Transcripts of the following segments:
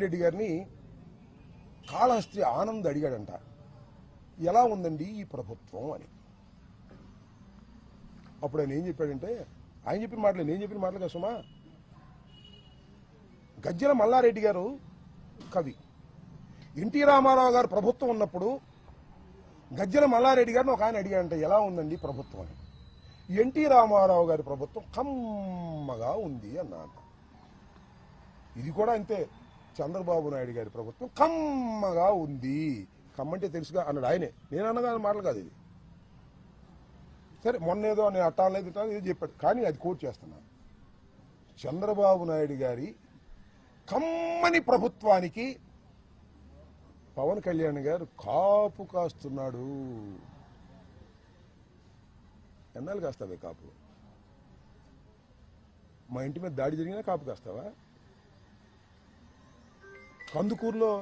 రెడ్డి గారిని కాళహస్తి ఆనంద్ అడిగాడంట, ఎలా ఉందండి ఈ ప్రభుత్వం అని. అప్పుడు ఆయన ఏం చెప్పాడంటే, ఆయన చెప్పిన మాటలు నేను చెప్పిన మాటలు కదా సుమా. గజ్జల మల్లారెడ్డి గారు కవి, ఎన్టీ రామారావు గారు ప్రభుత్వం ఉన్నప్పుడు గజ్జల మల్లారెడ్డి గారిని ఒక ఆయన అడిగాడంట, ఎలా ఉందండి ప్రభుత్వం అని. ఎన్టీ రామారావు గారి ప్రభుత్వం కమ్మగా ఉంది అన్నా. ఇది కూడా అంతే, చంద్రబాబు నాయుడు గారి ప్రభుత్వం కమ్మగా ఉంది, కమ్మంటే తెలుసుగా అన్నాడు ఆయనే. నేను అన్నగా మాటలు కాదు ఇది. సరే మొన్న ఏదో నేను అట్టాలేదు ఇది చెప్పాడు, కానీ అది కోట్ చేస్తున్నాను. చంద్రబాబు నాయుడు గారి కమ్మని ప్రభుత్వానికి పవన్ కళ్యాణ్ గారు కాపు కాస్తున్నాడు. ఎన్నాళ్ళు కాస్తావే కాపు? మా ఇంటి మీద దాడి జరిగినా కాపు కాస్తావా? కందుకూరులో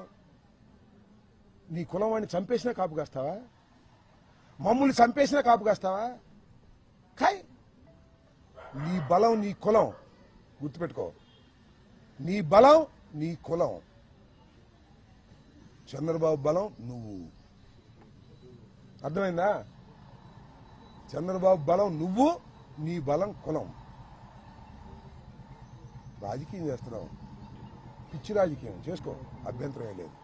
నీ కులం వాడిని చంపేసినా కాపు కాస్తావా? మమ్మల్ని చంపేసినా కాపు కాస్తావా? కాయ్, నీ బలం నీ కులం, గుర్తుపెట్టుకో. నీ బలం నీ కులం. చంద్రబాబు బలం నువ్వు. అర్థమైందా? చంద్రబాబు బలం నువ్వు, నీ బలం కులం. రాజకీయం చేస్తున్నావు, పిచ్చి రాజకీయం చేసుకో, అభ్యంతరం లేదు.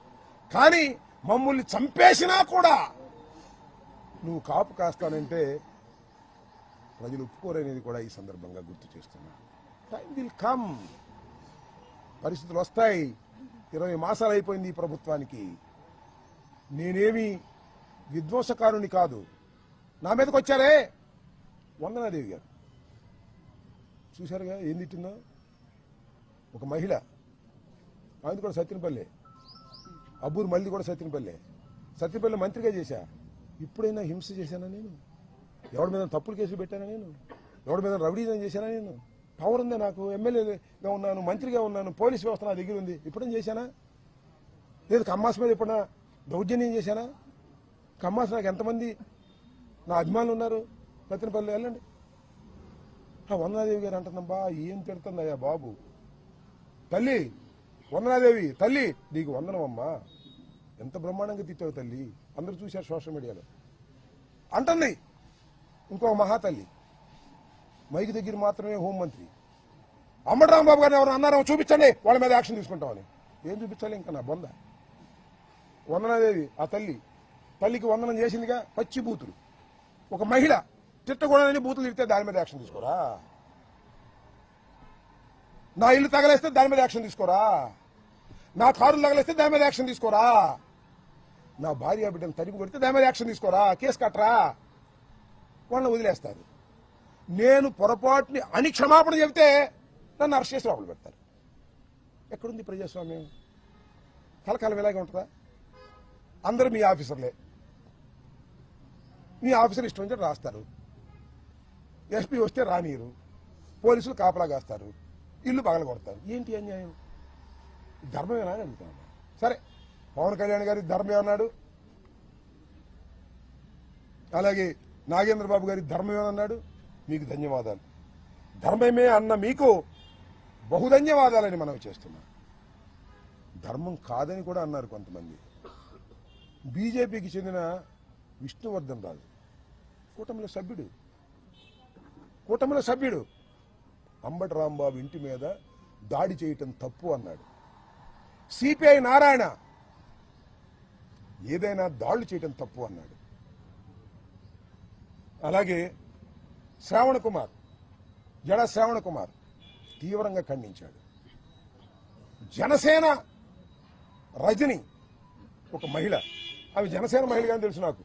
కానీ మమ్మల్ని చంపేసినా కూడా నువ్వు కాపు కాస్తానంటే ప్రజలు ఒప్పుకోరనేది కూడా ఈ సందర్భంగా గుర్తు చేస్తున్నా. టైం విల్ కమ్, పరిస్థితులు వస్తాయి. 20 మాసాలు అయిపోయింది ఈ ప్రభుత్వానికి. నేనేమి విధ్వంసకారుని కాదు. నా మీదకి వచ్చారే వందనాదేవి గారు, చూశారుగా ఏం తిట్టిందో. ఒక మహిళ, ఆమెది కూడా సత్యనపల్లి, అబ్బూరు మల్లి కూడా సత్యనపల్లి మంత్రిగా చేశా. ఇప్పుడైనా హింస చేశానా నేను? ఎవరి మీద తప్పుడు కేసులు పెట్టానా నేను? ఎవరి మీద రౌడీజం చేశానా నేను? పవర్ ఉంది నాకు, ఎమ్మెల్యేగా ఉన్నాను, మంత్రిగా ఉన్నాను, పోలీస్ వ్యవస్థ నా దగ్గర ఉంది. ఎప్పుడైనా చేశానా? లేదు కమ్మాస్ మీద ఎప్పుడైనా దౌర్జన్యం చేశానా? కమ్మాస్ నాకు ఎంతమంది నా అభిమానులు ఉన్నారు. సత్యనపల్లి వెళ్ళండి. వందనాదేవి గారు అంటుందబ్బా, ఏం తిడుతుందయ్యా బాబు. తల్లి వందనాదేవి, తల్లి నీకు వందనమమ్మా, ఎంత బ్రహ్మాండంగా తిట్టావు తల్లి, అందరూ చూశారు సోషల్ మీడియాలో అంటుంది. ఇంకొక మహాతల్లి, మైకి దగ్గర మాత్రమే హోంమంత్రి అంబటి రాంబాబు గారిని ఎవరు అన్నారో చూపించండి, వాళ్ళ మీద యాక్షన్ తీసుకుంటామని. ఏం చూపించాలి ఇంకా నా బొంద. వందనాదేవి ఆ తల్లికి వందనం చేసిందిగా, పచ్చి బూతులు. ఒక మహిళ తిట్టకూడదని బూతులు తిడితే దాని మీద యాక్షన్ తీసుకోరా? నా ఇల్లు తగలేస్తే దాని మీద యాక్షన్ తీసుకోరా? నా కారులు తగలేస్తే దాని మీద యాక్షన్ తీసుకోరా? నా భార్య బిడ్డను తరిమి కొడితే దాని మీద యాక్షన్ తీసుకోరా? కేసు కట్టరా? వాళ్ళని వదిలేస్తారు. నేను పొరపాటుని అని క్షమాపణ చెబితే నన్ను అరెస్ట్ చేసి లోపల పెడతారు. ఎక్కడుంది ప్రజాస్వామ్యం? కలకాలం ఇలాగే ఉంటుందా? అందరూ మీ ఆఫీసర్లే, మీ ఆఫీసర్ ఇష్టం వచ్చి రాస్తారు. ఎస్పీ వస్తే రానియరు, పోలీసులు కాపలా కాస్తారు, ఇల్లు పగల కొడతారు. ఏంటి అన్యాయం? ధర్మమేనా అని అడుగుతాను. సరే, పవన్ కళ్యాణ్ గారి ధర్మమే అన్నాడు, అలాగే నాగేంద్రబాబు గారి ధర్మమే అన్నాడు. మీకు ధన్యవాదాలు. ధర్మమే అన్న మీకు బహుధన్యవాదాలని మనం చేస్తున్నాం. ధర్మం కాదని కూడా అన్నారు కొంతమంది. బీజేపీకి చెందిన విష్ణువర్ధన్ రాజు కూటమిలో సభ్యుడు అంబటి రాంబాబు ఇంటి మీద దాడి చేయటం తప్పు అన్నాడు. సిపిఐ నారాయణ ఏదైనా దాడులు చేయటం తప్పు అన్నాడు. అలాగే జడ శ్రావణ కుమార్ తీవ్రంగా ఖండించాడు. జనసేన రజని ఒక మహిళ, ఆమె జనసేన మహిళగా తెలుసు నాకు,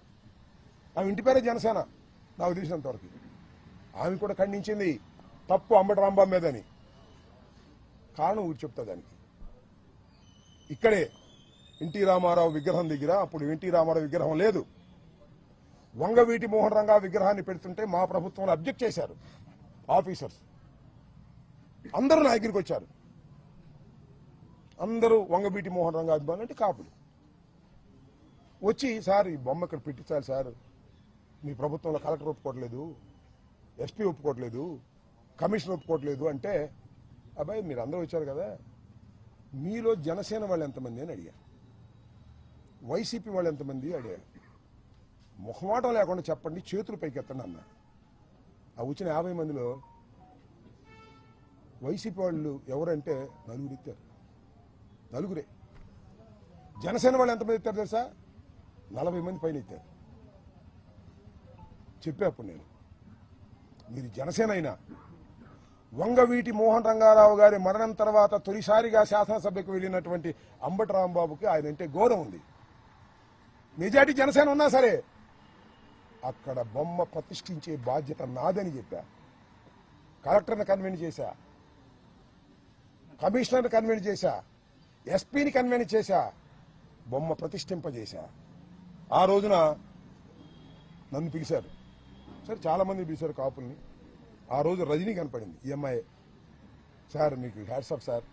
ఆమె ఇంటి పేరే జనసేన నాకు తెలిసినంతవరకు. ఆమె కూడా ఖండించింది తప్పు అంబటి రాంబాబు మీదని. కారణం ఊరు చెప్తా దానికి. ఇక్కడే ఎన్టీ రామారావు విగ్రహం దగ్గర, అప్పుడు ఎన్టీ రామారావు విగ్రహం లేదు, వంగవీటి మోహన్ రంగా విగ్రహాన్ని పెడుతుంటే మా ప్రభుత్వంలో అబ్జెక్ట్ చేశారు ఆఫీసర్స్. అందరూ నా దగ్గరికి వచ్చారు. అందరూ వంగవీటి మోహన్ రంగా అభిమానులు అంటే కాపులు వచ్చి, సార్ ఈ బొమ్మ ఇక్కడ పెట్టించాలి సార్, మీ ప్రభుత్వంలో కలెక్టర్ ఒప్పుకోవట్లేదు, ఎస్పీ ఒప్పుకోవట్లేదు, కమిషనర్ ఒప్పుకోవట్లేదు అంటే, అబ్బాయి మీరు అందరూ వచ్చారు కదా, మీలో జనసేన వాళ్ళు ఎంతమంది అని అడిగా, వైసీపీ వాళ్ళు ఎంతమంది అడిగా. మొహమాటం లేకుండా చెప్పండి, చేతులు పైకెత్తండి అన్న. ఆ వచ్చిన 50 మందిలో వైసీపీ వాళ్ళు ఎవరంటే నలుగురు ఎత్తారు, నలుగురే. జనసేన వాళ్ళు ఎంతమంది ఎత్తారు తెలుసా? 40 మంది పైన ఎత్తారు. చెప్పేప్పుడు నేను, మీరు జనసేన అయినా వంగవీటి మోహన్ రంగారావు గారి మరణం తర్వాత తొలిసారిగా శాసనసభకు వెళ్ళినటువంటి అంబటి రాంబాబుకి ఆయన అంటే గౌరవం ఉంది. మెజార్టీ జనసేన ఉన్నా సరే అక్కడ బొమ్మ ప్రతిష్ఠించే బాధ్యత నాదని చెప్పా. కలెక్టర్ని కన్వెన్స్ చేశా, కమిషనర్ని కన్వెన్స్ చేశా, ఎస్పీని కన్వెన్స్ చేశా, బొమ్మ ప్రతిష్ఠింపజేశా. ఆ రోజున నన్ను పిలిచారు, సరే చాలా మంది పిలిచారు కాపుల్ని. ఆ రోజు రజనీ కనపడింది, ఈ అమ్మాయి. సార్ మీకు హ్యాట్సాప్ సార్,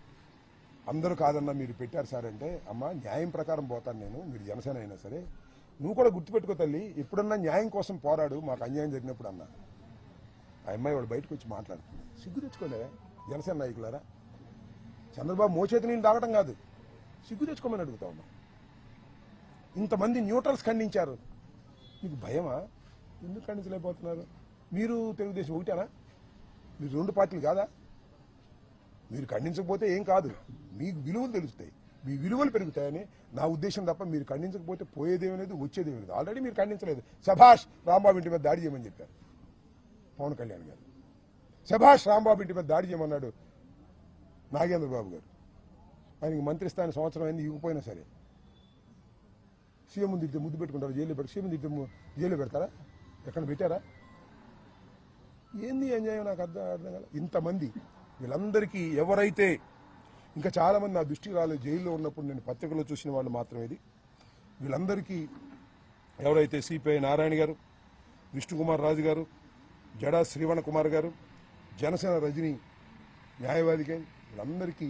అందరూ కాదన్నా మీరు పెట్టారు సార్ అంటే, అమ్మ న్యాయం ప్రకారం పోతాను నేను, మీరు జనసేన అయినా సరే, నువ్వు కూడా గుర్తుపెట్టుకో తల్లి, ఎప్పుడన్నా న్యాయం కోసం పోరాడు, మాకు అన్యాయం జరిగినప్పుడు అన్నా. ఆ అమ్మాయి వాడు బయటకు వచ్చి మాట్లాడుతుంది. సిగ్గు తెచ్చుకోలే జనసేన నాయకులారా, చంద్రబాబు మోచేతి నీళ్ళు తాగటం కాదు, సిగ్గు తెచ్చుకోమని అడుగుతా ఉన్నా. ఇంతమంది న్యూట్రల్స్ ఖండించారు, మీకు భయమా? ఎందుకు ఖండించలేకపోతున్నారు? మీరు తెలుగుదేశం ఒకటేనా? మీరు 2 పార్టీలు కాదా? మీరు ఖండించకపోతే ఏం కాదు, మీకు విలువలు తెలుస్తాయి, మీ విలువలు పెరుగుతాయని నా ఉద్దేశం తప్ప మీరు ఖండించకపోతే పోయేదేమీ వచ్చేదేమీ లేదు. ఆల్రెడీ మీరు ఖండించలేదు. శభాష్ రాంబాబు ఇంటి మీద దాడి చేయమని చెప్పారు పవన్ కళ్యాణ్ గారు. శభాష్ రాంబాబు ఇంటి మీద దాడి చేయమన్నాడు నాగేంద్ర బాబు గారు. ఆయనకి మంత్రి స్థానం సంవత్సరం అయింది, ఇవ్వకపోయినా సరే సీఎం తిడితే ముద్దు పెట్టుకుంటారు, జైల్లో పెడతారు. సీఎం తిడితే జైల్లో పెడతారా? ఎక్కడ పెట్టారా? ఏంది ఎంజాయ్? నాకు అర్థం కాదు. ఇంతమంది వీళ్ళందరికీ ఎవరైతే, ఇంకా చాలా మంది నా దృష్టికి రాలేదు, జైల్లో ఉన్నప్పుడు నేను పత్రికలో చూసిన వాళ్ళు మాత్రమే ఇది. వీళ్ళందరికీ ఎవరైతే సిపిఐ నారాయణ గారు, విష్ణుకుమార్ రాజు గారు, జడా శ్రీవణ కుమార్ గారు, జనసేన రజనీ న్యాయవాది గారు, వీళ్ళందరికీ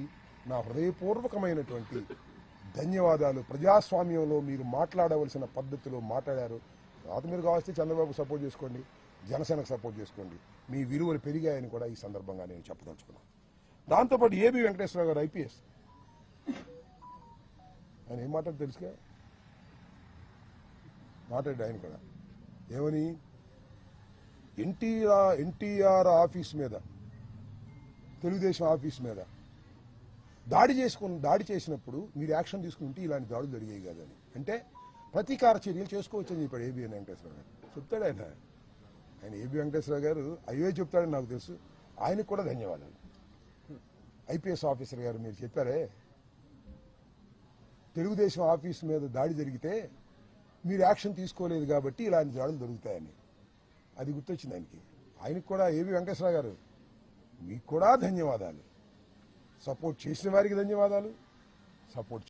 నా హృదయపూర్వకమైనటువంటి ధన్యవాదాలు. ప్రజాస్వామ్యంలో మీరు మాట్లాడవలసిన పద్ధతిలో మాట్లాడారు. తర్వాత మీరు కావాల్సి చంద్రబాబు సపోర్ట్ చేసుకోండి, జనసేనకు సపోర్ట్ చేసుకోండి, మీ విలువలు పెరిగాయని కూడా ఈ సందర్భంగా నేను చెప్పదలుచుకున్నాను. దాంతోపాటు ఏబి వెంకటేశ్వరరావు గారు ఐపీఎస్, ఆయన ఏం మాట్లాడు తెలుసుగా, మాట్లాడాడు ఆయన కూడా. ఏమని? ఎన్టీఆర్ ఆఫీస్ మీద, తెలుగుదేశం ఆఫీస్ మీద దాడి చేసినప్పుడు మీరు యాక్షన్ తీసుకుంటే ఇలాంటి దాడులు జరిగాయి కదని, అంటే ప్రతీకార చర్యలు చేసుకోవచ్చని చెప్పాడు ఏబి వెంకటేశ్వరరావు గారు. చెప్తాడు ఆయన ఏబి వెంకటేశ్వరరావు గారు అవే చెప్తాడని నాకు తెలుసు. ఆయనకు కూడా ధన్యవాదాలు. ఐపీఎస్ ఆఫీసర్ గారు, మీరు చెప్పారే తెలుగుదేశం ఆఫీస్ మీద దాడి జరిగితే మీరు యాక్షన్ తీసుకోలేదు కాబట్టి ఇలాంటి దాడులు జరుగుతాయని, అది గుర్తొచ్చింది ఆయనకి. ఆయనకు కూడా ఏబి వెంకటేశ్వరరావు గారు మీకు కూడా ధన్యవాదాలు. సపోర్ట్ చేసిన వారికి ధన్యవాదాలు, సపోర్ట్